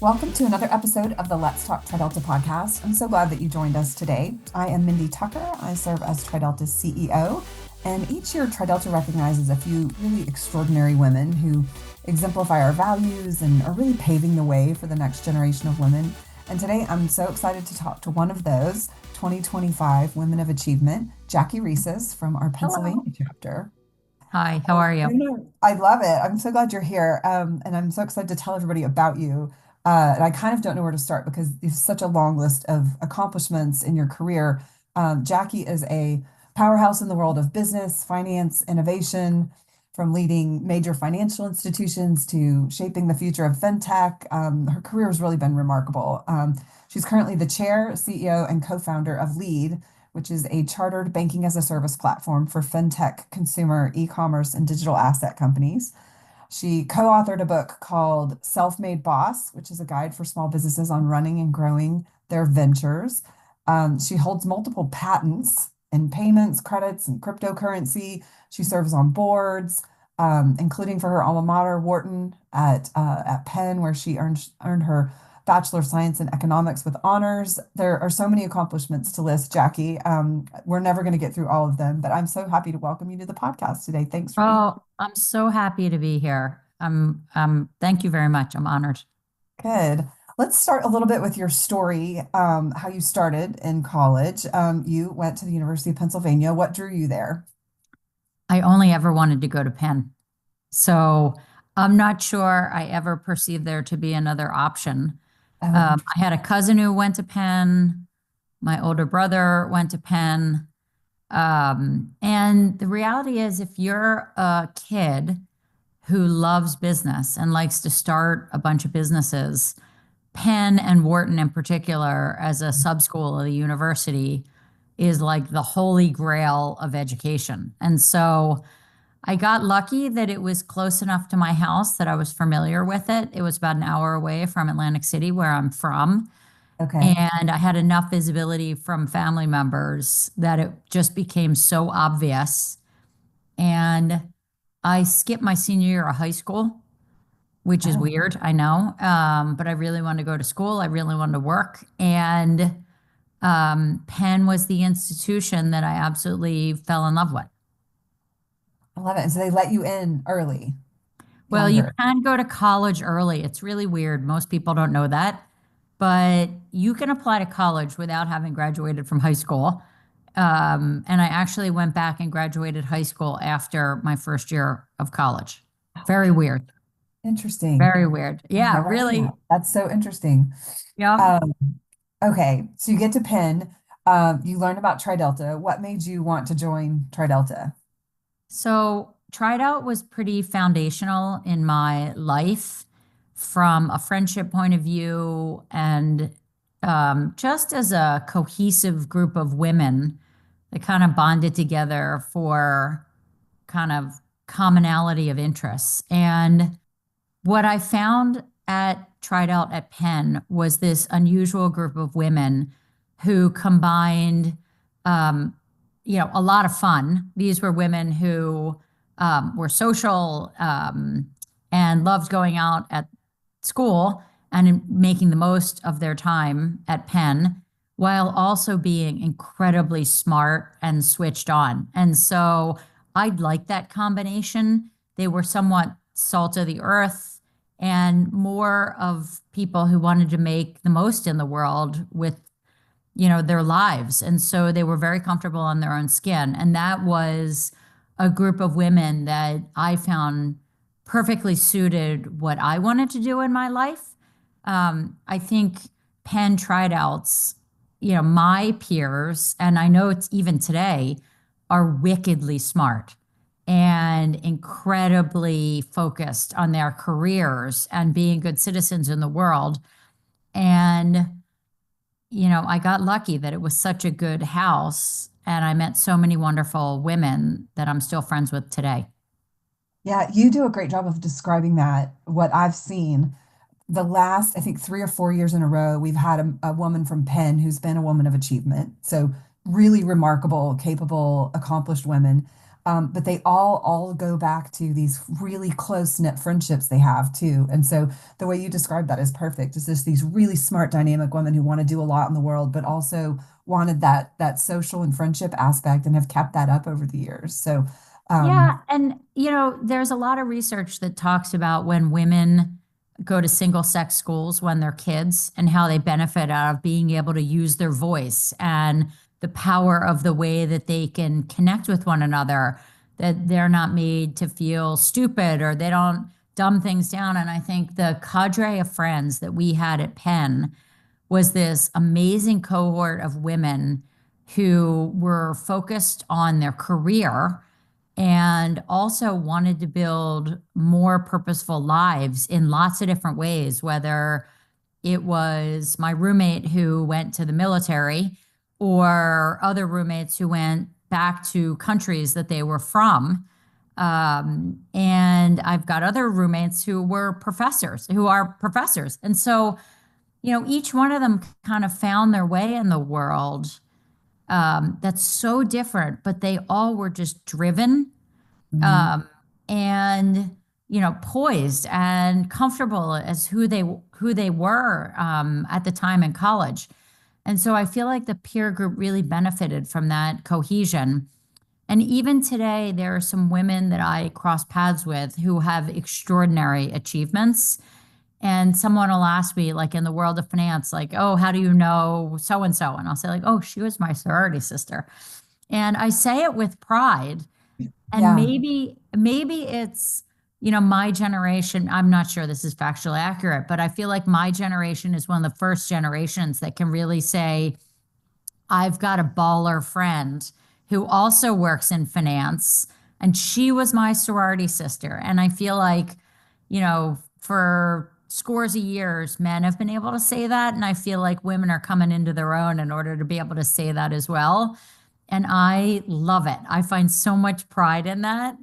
Welcome to another episode of the Let's Talk TriDelta podcast. I'm so glad that you joined us today. I am Mindy Tucker. I serve as TriDelta's CEO, and each year TriDelta recognizes a few really extraordinary women who exemplify our values and are really paving the way for the next generation of women. And today I'm so excited to talk to one of those 2025 Women of Achievement, Jackie Reses from our Hello. Pennsylvania chapter. Hi, how are you? I love it. I'm so glad you're here. And I'm so excited to tell everybody about you. And I kind of don't know where to start because it's such a long list of accomplishments in your career. Jackie is a powerhouse in the world of business, finance, innovation, from leading major financial institutions to shaping the future of fintech. Her career has really been remarkable. She's currently the chair, CEO, and co-founder of Lead, which is a chartered banking as a service platform for fintech, consumer, e-commerce, and digital asset companies. She co-authored a book called Self-Made Boss, which is a guide for small businesses on running and growing their ventures. She holds multiple patents in payments, credits, and cryptocurrency. She serves on boards, including for her alma mater, Wharton, at Penn, where she earned her Bachelor of Science in Economics with honors. There are so many accomplishments to list, Jackie. We're never going to get through all of them, but I'm so happy to welcome you to the podcast today. Thanks for being Oh, I'm so happy to be here. Thank you very much. I'm honored. good. Let's start a little bit with your story, how you started in college. You went to the University of Pennsylvania. What drew you there? I only ever wanted to go to Penn. So I'm not sure I ever perceived there to be another option. Oh, I had a cousin who went to Penn. My older brother went to Penn. And the reality is, if you're a kid who loves business and likes to start a bunch of businesses, Penn and Wharton in particular, as a sub school of the university, is like the holy grail of interesting. And so I got lucky that it was close enough to my house that I was familiar with it. It was about an hour away from Atlantic City, where I'm from. okay. And I had enough visibility from family members that it just became so obvious. And I skipped my senior year of high school, which is Oh, weird, I know. But I really wanted to go to school. I really wanted to work. And Penn was the institution that I absolutely fell in love with. I love it. And so they let you in early, Well, you younger. can go to college early. It's really weird. Most people don't know that, but you can apply to college without having graduated from high school. And I actually went back and graduated high school after my first year of college. Very weird. Interesting. Very weird. I've Yeah, never heard that. really. That's so interesting. Yeah. Um, okay, so you get to Penn. You learn about TriDelta. What made you want to join TriDelta? So, Tried Out was pretty foundational in my life from a friendship point of view and just as a cohesive group of women that kind of bonded together for kind of commonality of interests. And what I found at Tried Out at Penn was this unusual group of women who combined, um, a lot of fun. These were women who were social and loved going out at school and making the most of their time at Penn, while also being incredibly smart and switched on. And so I liked that combination. They were somewhat salt of the earth and more of people who wanted to make the most in the world with their lives. And so they were very comfortable in their own skin. And that was a group of women that I found perfectly suited what I wanted to do in my life. I think Penn tried outs, my peers, and I know it's even today, are wickedly smart and incredibly focused on their careers and being good citizens in the world. And I got lucky that it was such a good house and I met so many wonderful women that I'm still friends with today. Yeah, you do a great job of describing that. What I've seen the last, I think, 3 or 4 years in a row, we've had a woman from Penn who's been a woman of achievement. So really remarkable, capable, accomplished women. But they all go back to these really close-knit friendships they have too. And so the way you described that is perfect. It's just these really smart, dynamic women who want to do a lot in the world, but also wanted that social and friendship aspect and have kept that up over the years. So Yeah, um, and there's a lot of research that talks about when women go to single sex schools when they're kids and how they benefit out of being able to use their voice and the power of the way that they can connect with one another, that they're not made to feel stupid or they don't dumb things down. And I think the cadre of friends that we had at Penn was this amazing cohort of women who were focused on their career and also wanted to build more purposeful lives in lots of different ways, whether it was my roommate who went to the military or other roommates who went back to countries that they were from. And I've got other roommates who were professors, who are professors. And so, each one of them kind of found their way in the world, that's so different, but they all were just driven, mhm. um, and poised and comfortable as who they were, at the time in college. And so I feel like the peer group really benefited from that cohesion. And even today, there are some women that I cross paths with who have extraordinary achievements. And someone will ask me, like in the world of finance, like, oh, how do you know so and so? And I'll say, like, oh, she was my sorority sister. And I say it with pride. And Yeah, maybe it's, my generation. I'm not sure this is factually accurate, but I feel like my generation is one of the first generations that can really say, I've got a baller friend who also works in finance, and she was my sorority sister. And I feel like, for scores of years, men have been able to say that. And I feel like women are coming into their own in order to be able to say that as well. And I love it. I find so much pride in that,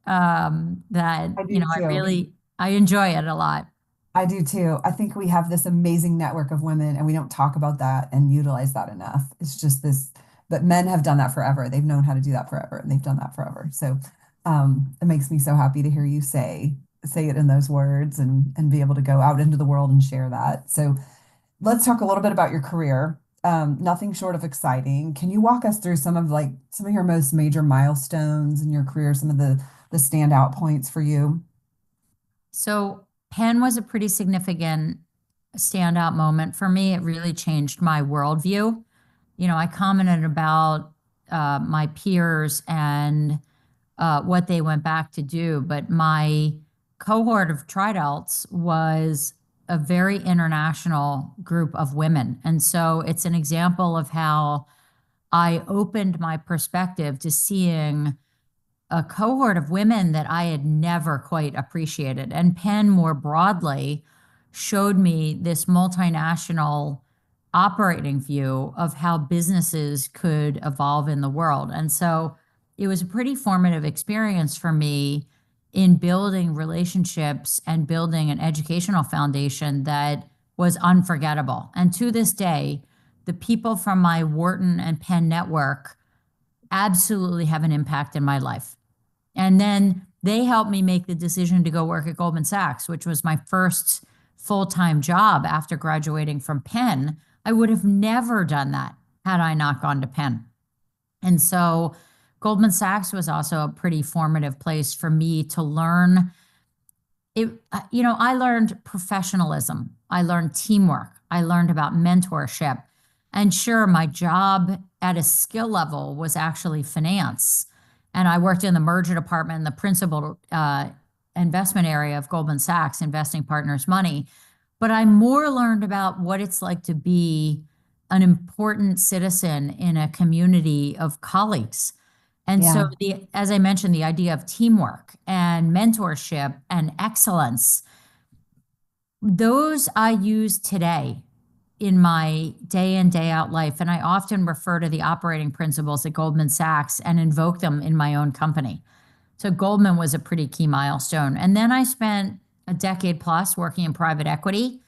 that, I do too. I enjoy it a lot. I do too. I think we have this amazing network of women and we don't talk about that and utilize that enough. It's just this, but men have done that forever. They've known how to do that forever and they've done that forever. So it makes me so happy to hear you say it in those words and be able to go out into the world and share that. So let's talk a little bit about your career. Nothing short of exciting. Can you walk us through some of your most major milestones in your career, some of the standout points for you? So Penn was a pretty significant standout moment for me. It really changed my worldview. I commented about, my peers and, what they went back to do, but my cohort of triadults was a very international group of women. And so it's an example of how I opened my perspective to seeing a cohort of women that I had never quite appreciated. And Penn more broadly showed me this multinational operating view of how businesses could evolve in the world. And so it was a pretty formative experience for me in building relationships and building an educational foundation that was unforgettable. And to this day, the people from my Wharton and Penn network absolutely have an impact in my life. And then they helped me make the decision to go work at Goldman Sachs, which was my first full-time job after graduating from Penn. I would have never done that had I not gone to Penn. And so Goldman Sachs was also a pretty formative place for me to learn it. I learned professionalism. I learned teamwork. I learned about mentorship. And sure, my job at a skill level was actually finance. And I worked in the merger department in the principal, investment area of Goldman Sachs, investing partners' money. But I more learned about what it's like to be an important citizen in a community of colleagues. And so Yeah. as I mentioned, the idea of teamwork and mentorship and excellence, those I use today in my day in, day out life. And I often refer to the operating principles at Goldman Sachs and invoke them in my own company. So Goldman was a pretty key milestone. And then I spent a decade plus working in private equity.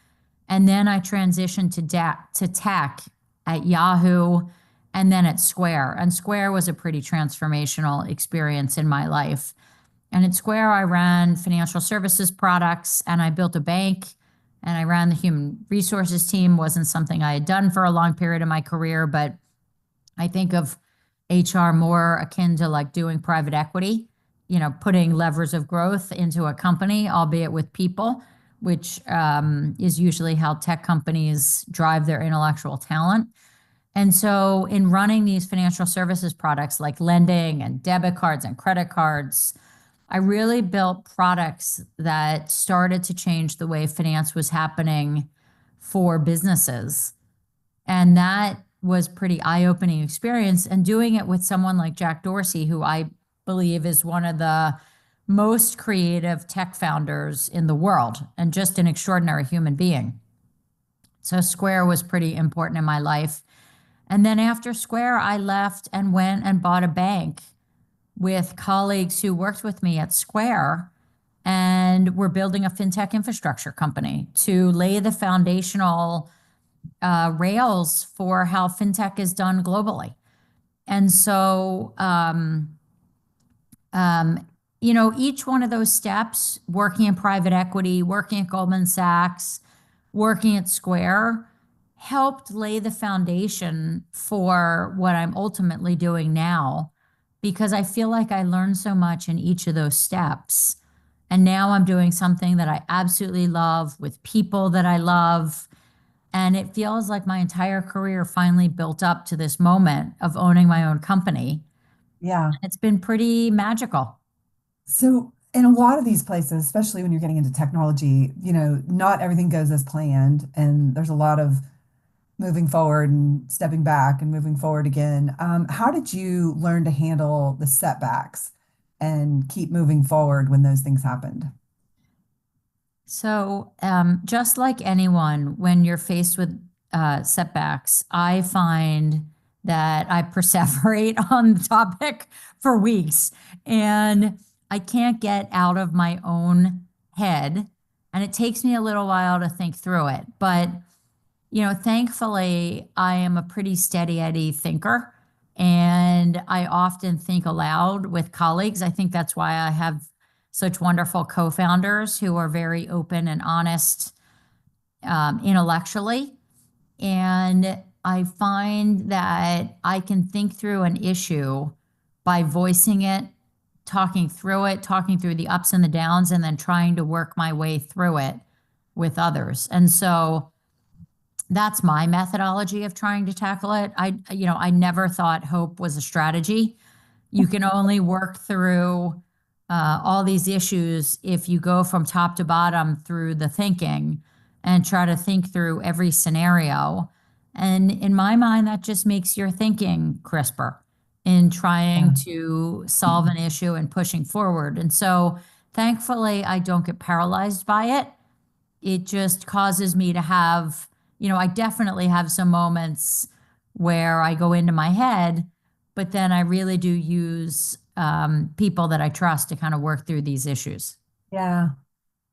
And then I transitioned to tech at Yahoo and then at Square. And Square was a pretty transformational experience in my life. And at Square, I ran financial services products and I built a bank and I ran the human resources team. Wasn't something I had done for a long period of my career, but I think of HR more akin to like doing private equity, putting levers of growth into a company, albeit with people, which is usually how tech companies drive their intellectual talent. And so, in running these financial services products like lending and debit cards and credit cards, I really built products that started to change the way finance was happening for businesses. And that was pretty eye-opening experience. And doing it with someone like Jack Dorsey, who I believe is one of the most creative tech founders in the world and just an extraordinary human being. So Square was pretty important in my life. And then after Square, I left and went and bought a bank with colleagues who worked with me at Square. And we're building a fintech infrastructure company to lay the foundational rails for how fintech is done globally. And so, each one of those steps, working in private equity, working at Goldman Sachs, working at Square, helped lay the foundation for what I'm ultimately doing now, because I feel like I learned so much in each of those steps. And now I'm doing something that I absolutely love with people that I love. And it feels like my entire career finally built up to this moment of owning my own company. Yeah. It's been pretty magical. So in a lot of these places, especially when you're getting into technology, not everything goes as planned, and there's a lot of moving forward and stepping back and moving forward again. How did you learn to handle the setbacks and keep moving forward when those things happened? So, just like anyone, when you're faced with setbacks, I find that I perseverate on the topic for weeks and I can't get out of my own head. And it takes me a little while to think through it. But thankfully, I am a pretty steady Eddie thinker, and I often think aloud with colleagues. I think that's why I have such wonderful co-founders who are very open and honest intellectually. And I find that I can think through an issue by voicing it, talking through the ups and the downs, and then trying to work my way through it with others. And so, that's my methodology of trying to tackle it. I never thought hope was a strategy. You can only work through all these issues if you go from top to bottom through the thinking and try to think through every scenario. And in my mind, that just makes your thinking crisper in trying Yeah. to solve an issue and pushing forward. And so, thankfully, I don't get paralyzed by it. It just causes me to have, I definitely have some moments where I go into my head, but then I really do use people that I trust to kind of work through these issues. Yeah.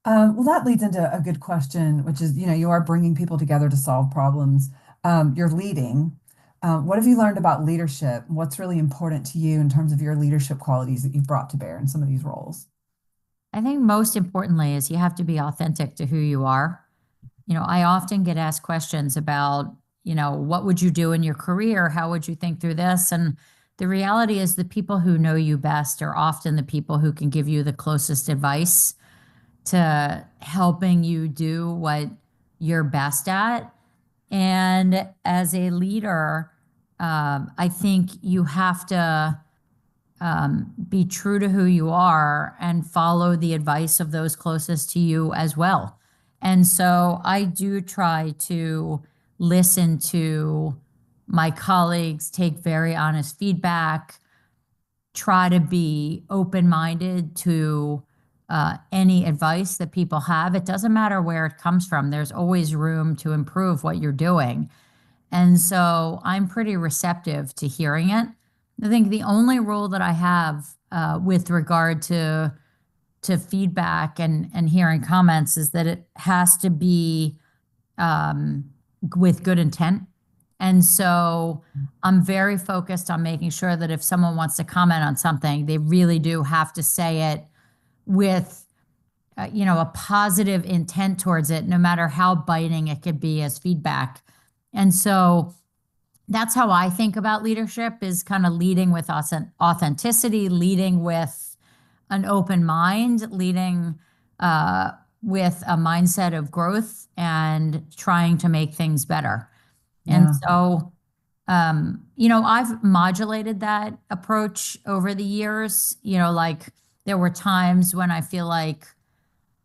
Well, that leads into a good question, which is, you are bringing people together to solve problems. You're leading. What have you learned about leadership? What's really important to you in terms of your leadership qualities that you've brought to bear in some of these roles? I think most importantly is you have to be authentic to who you are. I often get asked questions about, what would you do in your career? How would you think through this? And the reality is the people who know you best are often the people who can give you the closest advice to helping you do what you're best at. And as a leader, I think you have to be true to who you are and follow the advice of those closest to you as well. And so I do try to listen to my colleagues, take very honest feedback, try to be open minded to any advice that people have. It doesn't matter where it comes from, there's always room to improve what you're doing. And so I'm pretty receptive to hearing it. I think the only rule that I have with regard to feedback and hearing comments is that it has to be with good intent And so I'm very focused on making sure that if someone wants to comment on something, they really do have to say it with, a positive intent towards it, no matter how biting it could be as feedback. And so that's how I think about leadership is kind of leading with authenticity, leading with an open mind, leading uh, with a mindset of growth and trying to make things better. And Yeah. so, I've modulated that approach over the years. Like there were times when I feel like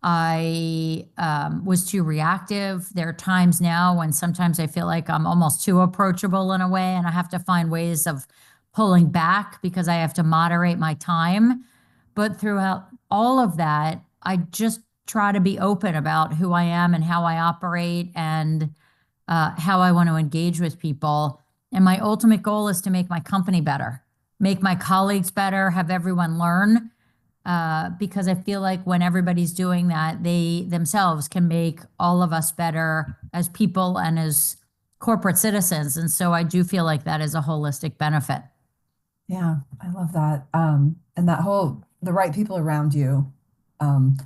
I was too reactive. There are times now when sometimes I feel like I'm almost too approachable in a way, and I have to find ways of pulling back because I have to moderate my time. But throughout all of that, I just try to be open about who I am and how I operate and how I want to engage with people. And my ultimate goal is to make my company better, make my colleagues better, have everyone learn. Because I feel like when everybody's doing that, they themselves can make all of us better as people and as corporate citizens. And so I do feel like that is a holistic benefit. Yeah, I love that. And that whole the right people around you, um,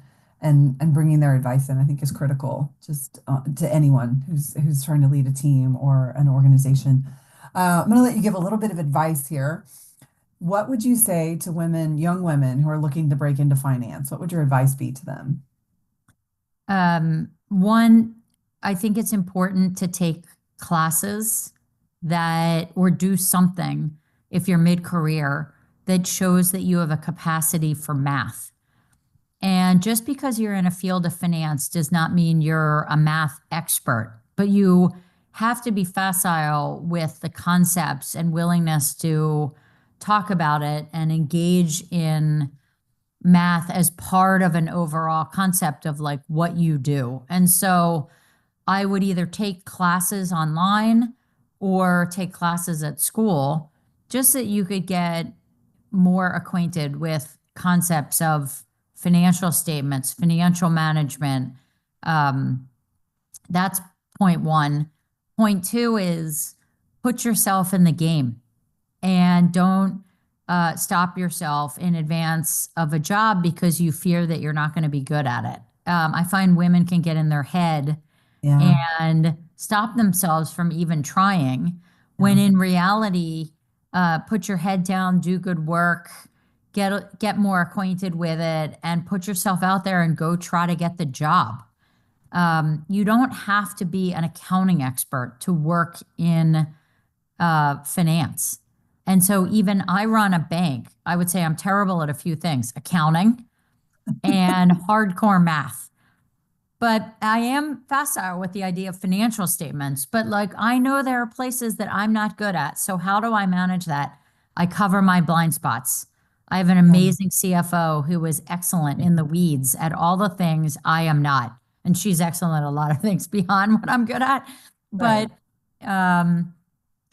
and bringing their advice in, I think is critical just to anyone who's trying to lead a team or an organization. I'm going to let you give a little bit of advice here. What would you say to women, young women who are looking to break into finance? What would your advice be to them? One, I think it's important to take classes that or do something if you're mid-career that shows that you have a capacity for math. And just because you're in a field of finance does not mean you're a math expert, but you have to be facile with the concepts and willingness to talk about it and engage in math as part of an overall concept of like what you do. And so I would either take classes online or take classes at school just so that you could get more acquainted with concepts of financial statements, financial management. Um, that's point one. Point two is put yourself in the game and don't stop yourself in advance of a job because you fear that you're not going to be good at it. I find women can get in their head Yeah, and stop themselves from even trying when yeah, in reality, put your head down, do good work, get more acquainted with it, and put yourself out there and go try to get the job. You don't have to be an accounting expert to work in finance. And so even I run a bank. I would say I'm terrible at a few things, accounting and hardcore math. But I am facile with the idea of financial statements. But like I know there are places that I'm not good at. So how do I manage that? I cover my blind spots. I have an yeah, amazing CFO who is excellent in the weeds at all the things I am not. And she's excellent at a lot of things beyond what I'm good at. right. But um,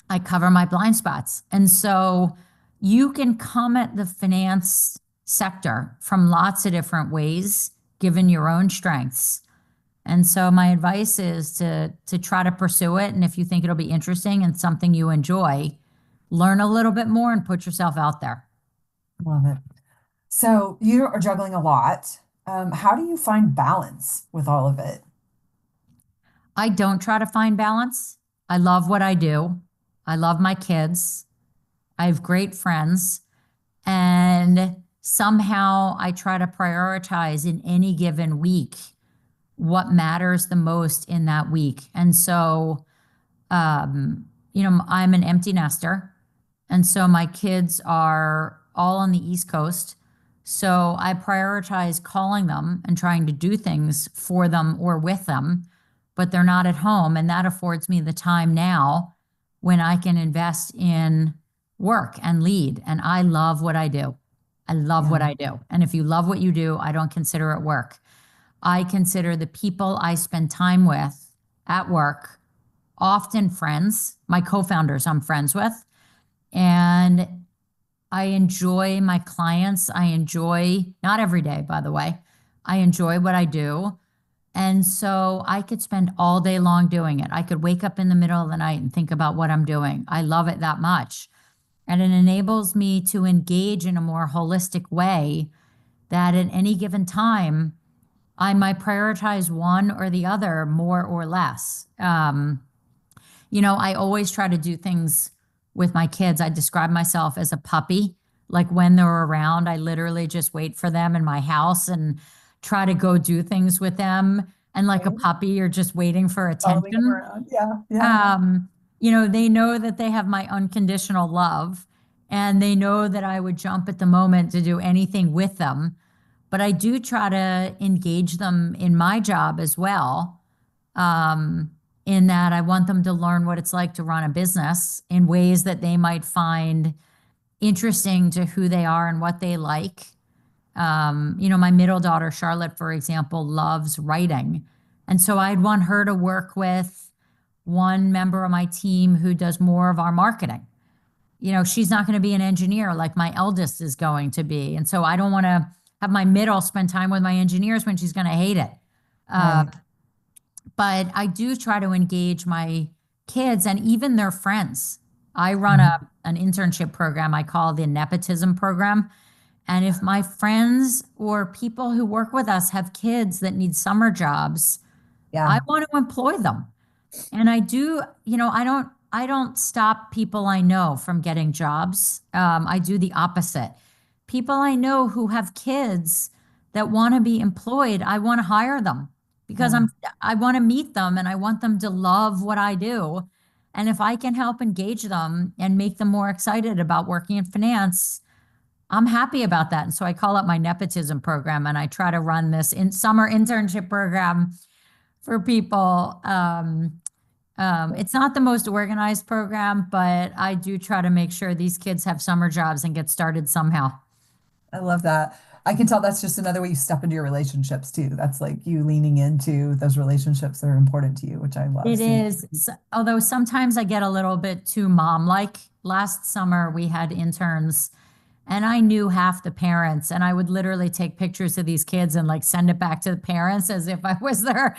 I cover my blind spots. And so you can come at the finance sector from lots of different ways, given your own strengths. And so my advice is to try to pursue it. And if you think it'll be interesting and something you enjoy, learn a little bit more and put yourself out there. Love it. So you are juggling a lot. How do you find balance with all of it? I don't try to find balance. I love what I do. I love my kids. I have great friends. And somehow I try to prioritize in any given week what matters the most in that week. And so, I'm an empty nester. And so my kids are all on the East Coast. So I prioritize calling them and trying to do things for them or with them, but they're not at home. And that affords me the time now when I can invest in work and lead. And I love what I do. I love what Yeah, I do. And if you love what you do, I don't consider it work. I consider the people I spend time with at work, often friends, my co founders I'm friends with, and I enjoy my clients. I enjoy, not every day, by the way, I enjoy what I do. And so I could spend all day long doing it. I could wake up in the middle of the night and think about what I'm doing. I love it that much. And it enables me to engage in a more holistic way that at any given time, I might prioritize one or the other more or less. I always try to do things with my kids. I describe myself as a puppy. Like when they're around, I literally just wait for them in my house and try to go do things with them. And like a Right? puppy, you're just waiting for Following them attention. around. Yeah, yeah, Um, they know that they have my unconditional love and they know that I would jump at the moment to do anything with them. But I do try to engage them in my job as well, um, in that I want them to learn what it's like to run a business in ways that they might find interesting to who they are and what they like. My middle daughter, Charlotte, for example, loves writing. And so I'd want her to work with one member of my team who does more of our marketing. She's not going to be an engineer like my eldest is going to be. And so I don't want to have my middle spend time with my engineers when she's going to hate it. Uh, right. but I do try to engage my kids and even their friends. I run Mhm. an internship program I call the nepotism program. And if my friends or people who work with us have kids that need summer jobs, I Yeah. want to employ them. And I do, I don't stop people I know from getting jobs. I do the opposite. People I know who have kids that want to be employed, I want to hire them because Yeah. I want to meet them and I want them to love what I do. And if I can help engage them and make them more excited about working in finance, I'm happy about that. And so I call it my nepotism program and I try to run this in summer internship program for people. It's not the most organized program, but I do try to make sure these kids have summer jobs and get started somehow. I love that. I can tell that's just another way you step into your relationships too. That's like you leaning into those relationships that are important to you, which I love It seeing. is, although sometimes I get a little bit too mom-like. Last summer, we had interns and I knew half the parents, and I would literally take pictures of these kids and like send it back to the parents as if I was their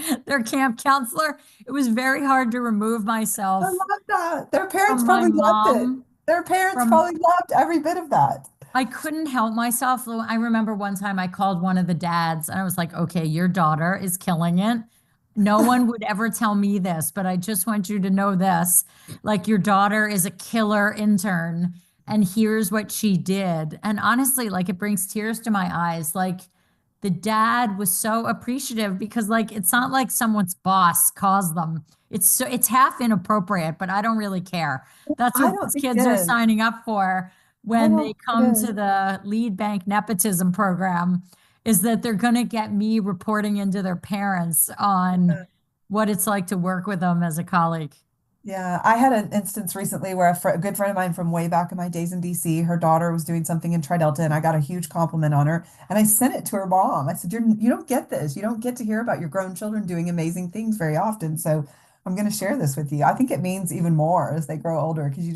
camp counselor. It was very hard to remove I myself love that. Their parents from my probably loved it. mom, Their parents from probably loved every bit of that. I couldn't help myself. I remember one time I called one of the dads and I was like, okay, your daughter is killing it. No one would ever tell me this, but I just want you to know this. Like, your daughter is a killer intern, and here's what she did. And honestly, like, it brings tears to my eyes. Like, the dad was so appreciative because, like, it's not like someone's boss caused them. It's half inappropriate, but I don't really care. That's I what don't these think kids it are is. signing up for I when they don't think come it to is. the lead bank nepotism program is that they're going to get me reporting into their parents on what it's like to work with them as a colleague. Yeah, I had an instance recently where a good friend of mine from way back in my days in DC, her daughter was doing something in Tri Delta, and I got a huge compliment on her. And I sent it to her mom. I said, you don't get this. You don't get to hear about your grown children doing amazing things very often. So I'm going to share this with you. I think it means even more as they grow older because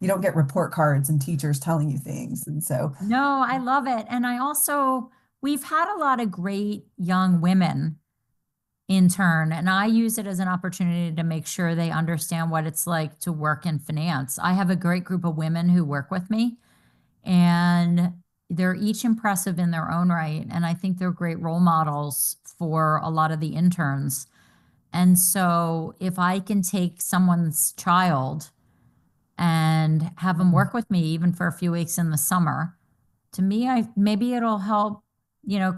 you don't get report cards and teachers telling you things. And so, No, I love it. And we've had a lot of great young women intern, and I use it as an opportunity to make sure they understand what it's like to work in finance. I have a great group of women who work with me, and they're each impressive in their own right. And I think they're great role models for a lot of the interns. And so if I can take someone's child and have them mm, work with me even for a few weeks in the summer, to me, I maybe it'll help,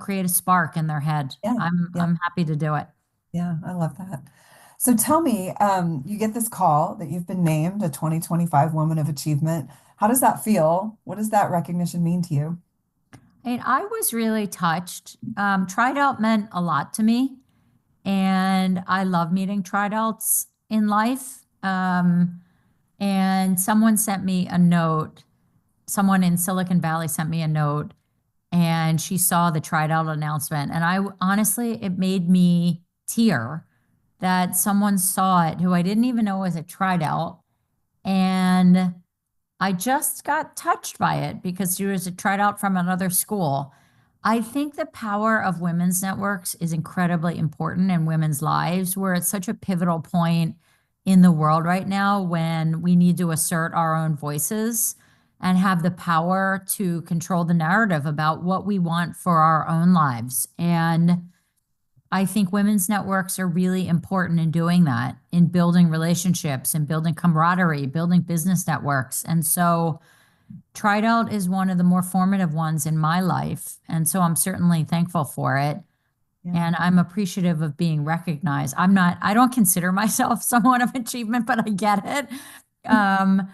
create a spark in their head. yeah, yeah, I'm happy to do it. yeah, I love that. So tell me, you get this call that you've been named a 2025 Woman of Achievement. How does that feel? What does that recognition mean to you? And I was really touched. Tried out meant a lot to me, and I love meeting tried outs in life. And someone sent me a note. Someone in Silicon Valley sent me a note, and she saw the tried out announcement. And I honestly, it made me tear that someone saw it who I didn't even know was a tried out. And I just got touched by it because she was tried out from another school. I think the power of women's networks is incredibly important in women's lives. We're at such a pivotal point in the world right now when we need to assert our own voices and have the power to control the narrative about what we want for our own lives. And I think women's networks are really important in doing that, in building relationships and building camaraderie, building business networks. And so Tried Out is one of the more formative ones in my life. And so I'm certainly thankful for it. Yeah. And I'm appreciative of being recognized. I don't consider myself someone of achievement, but I get it. Um,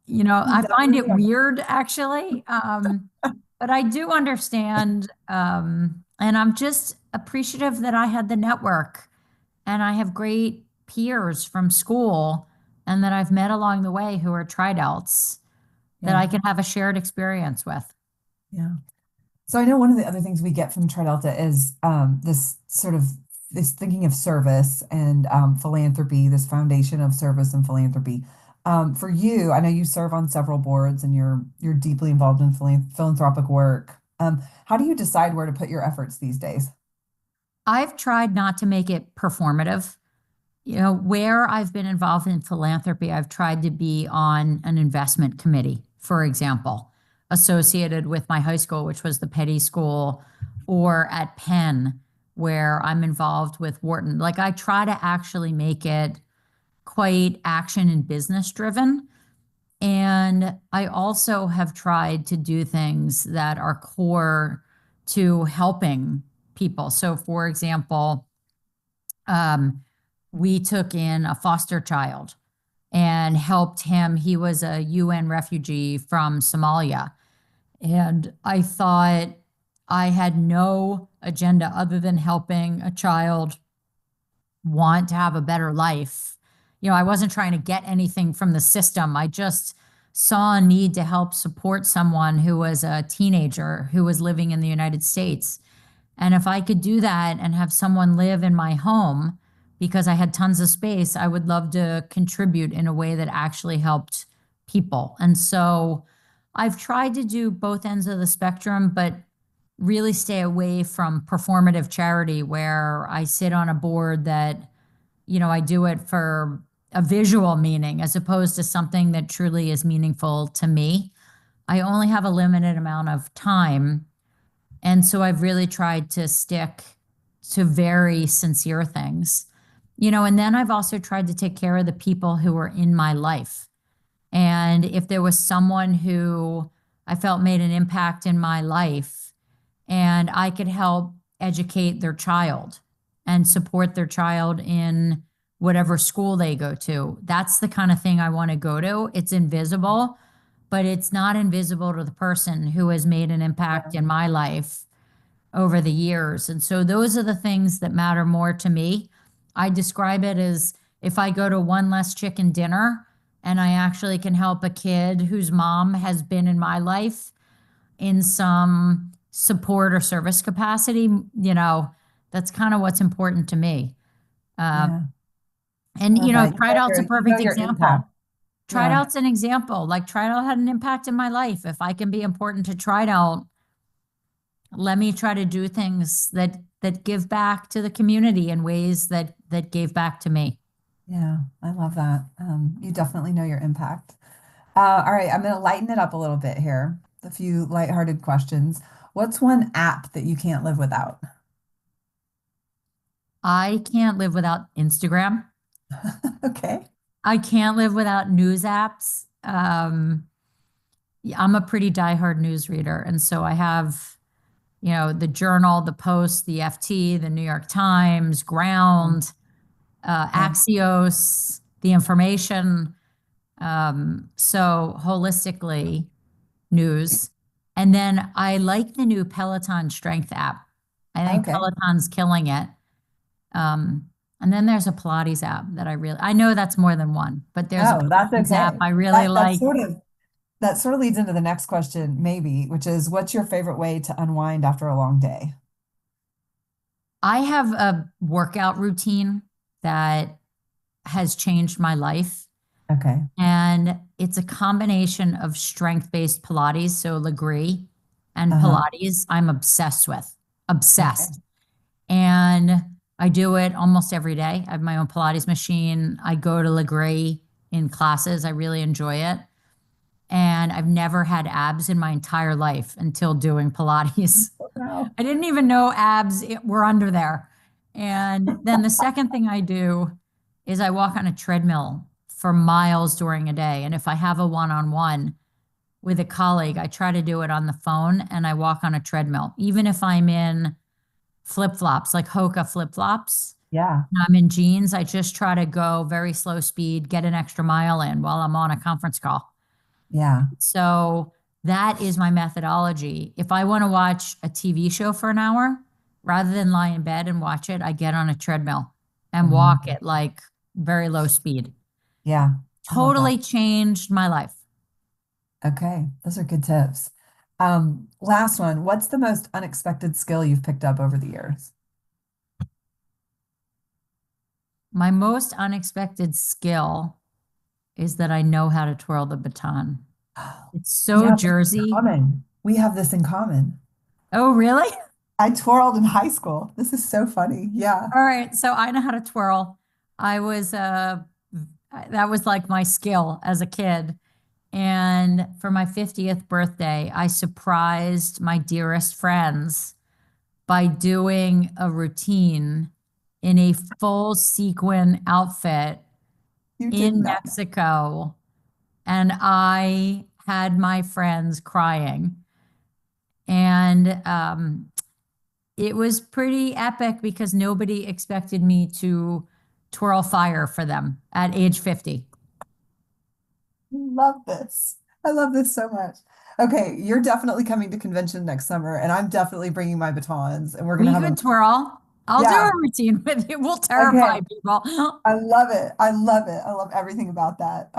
You I find definitely it are. weird actually. But I do understand. And I'm just appreciative that I had the network and I have great peers from school and that I've met along the way who are tried outs that Yeah. I can have a shared experience with. Yeah. So I know one of the other things we get from Tri Delta is this sort of this thinking of service and philanthropy, this foundation of service and philanthropy. For you, I know you serve on several boards and you're deeply involved in philanthropic work. How do you decide where to put your efforts these days? I've tried not to make it performative. Where I've been involved in philanthropy, I've tried to be on an investment committee, for example, associated with my high school, which was the Petty School, or at Penn, where I'm involved with Wharton. Like I try to actually make it quite action and business driven. And I also have tried to do things that are core to helping people. So, for example, um, we took in a foster child and helped him. He was a UN refugee from Somalia. And I thought I had no agenda other than helping a child want to have a better life. I wasn't trying to get anything from the system. I just saw a need to help support someone who was a teenager who was living in the United States. And if I could do that and have someone live in my home because I had tons of space, I would love to contribute in a way that actually helped people. And so I've tried to do both ends of the spectrum, but really stay away from performative charity where I sit on a board that, I do it for a visual meaning as opposed to something that truly is meaningful to me. I only have a limited amount of time. And so I've really tried to stick to very sincere things, and then I've also tried to take care of the people who are in my life. And if there was someone who I felt made an impact in my life and I could help educate their child and support their child in whatever school they go to, that's the kind of thing I want to go to. It's invisible, but it's not invisible to the person who has made an impact Yeah. in my life over the years. And so those are the things that matter more to me. I describe it as if I go to one less chicken dinner and I actually can help a kid whose mom has been in my life in some support or service capacity, that's kind of what's important to me. Um, Yeah. I and, love that. Tried Out's a You know perfect your impact. example. Tried Yeah. Out's an example. Like Tried Out had an impact in my life. If I can be important to Tried Out, let me try to do things that give back to the community in ways that gave back to me. Yeah. I love that. You definitely know your impact. All right, I'm going to lighten it up a little bit here. A few lighthearted questions. What's one app that you can't live without? I can't live without Instagram. Okay. I can't live without news apps. Yeah, I'm a pretty diehard news reader, and so I have, the Journal, the Post, the FT, the New York Times, Yeah. Ground, Yeah. Axios, the Information. So holistically, news. And then I like the new Peloton Strength app. I think Okay. Peloton's killing it. And then there's a Pilates app that I know that's more than one, but there's a Oh, that's Pilates app okay. I really That like. that sort of leads into the next question, maybe, which is what's your favorite way to unwind after a long day? I have a workout routine that has changed my life. Okay. And it's a combination of strength-based Pilates, so Legree, and Uh-huh. Pilates I'm obsessed with. Okay. Obsessed. And I do it almost every day. I have my own Pilates machine. I go to Legree in classes. I really enjoy it. And I've never had abs in my entire life until doing Pilates. Wow. I didn't even know were under there. And then the second thing I do is I walk on a treadmill for miles during a day. And if I have a one-on-one with a colleague, I try to do it on the phone and I walk on a treadmill. Even if I'm in flip-flops, like Hoka flip-flops, Yeah. and I'm in jeans, I just try to go very slow speed, get an extra mile in while I'm on a conference call. Yeah. So that is my methodology. If I want to watch a TV show for an hour, rather than lie in bed and watch it, I get on a treadmill and walk Mhm. at like very low speed. Yeah. I love that. Totally changed my life. Okay. Those are good tips. Last one. What's the most unexpected skill you've picked up over the years? My most unexpected skill is that I know how to twirl the baton. It's We so have this in Jersey. common. We have this in common. Oh, really? I twirled in high school. This is so funny. Yeah. All right. So I know how to twirl. I was, that was like my skill as a kid. And for my 50th birthday, I surprised my dearest friends by doing a routine in a full sequin outfit You did in not. Mexico. And I had my friends crying. And it was pretty epic because nobody expected me to twirl fire for them at age 50. Love this. I love this so much. Okay, you're definitely coming to convention next summer, and I'm definitely bringing my batons, and we're gonna We have a could twirl. I'll do yeah. a routine with you. We'll terrify Okay, people. I love it. I love it. I love everything about that.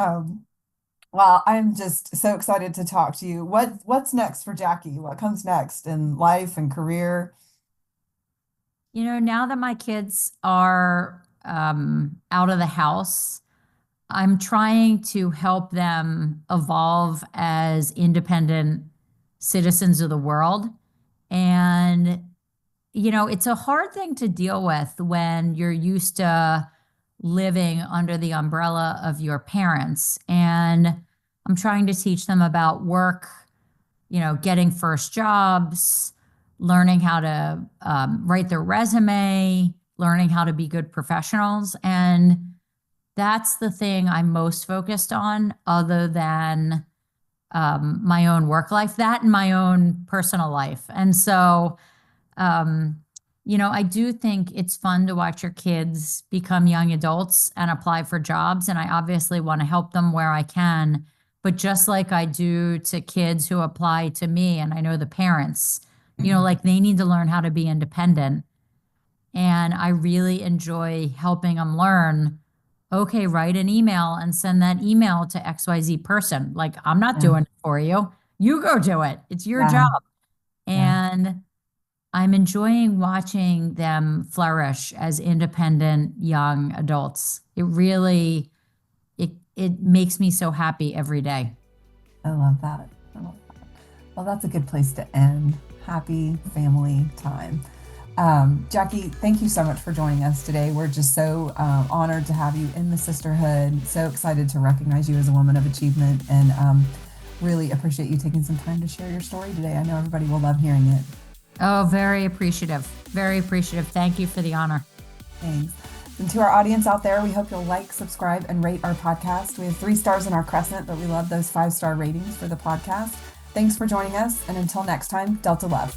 Well, I'm just so excited to talk to you. What's next for Jackie? What comes next in life and career? You know, now that my kids are out of the house, I'm trying to help them evolve as independent citizens of the world. And, you know, it's a hard thing to deal with when you're used to living under the umbrella of your parents. And I'm trying to teach them about work, you know, getting first jobs, learning how to write their resume, learning how to be good professionals. And that's the thing I'm most focused on, other than my own work life, that and my own personal life. And so, um, you know, I do think it's fun to watch your kids become young adults and apply for jobs. And I obviously want to help them where I can. But just like I do to kids who apply to me, and I know the parents, you know, like they need to learn how to be independent. And I really enjoy helping them learn, okay, write an email and send that email to XYZ person. Like, I'm not Yeah, doing it for you. You go do it. It's your yeah, job. yeah. And I'm enjoying watching them flourish as independent young adults. It makes me so happy every day. I love that. I love that. Well, that's a good place to end. Happy family time. Jackie, thank you so much for joining us today. We're just so honored to have you in the sisterhood. So excited to recognize you as a woman of achievement and really appreciate you taking some time to share your story today. I know everybody will love hearing it. Oh, very appreciative. Very appreciative. Thank you for the honor. Thanks. And to our audience out there, we hope you'll like, subscribe, and rate our podcast. We have 3 stars in our crescent, but we love those 5-star ratings for the podcast. Thanks for joining us. And until next time, Delta Love.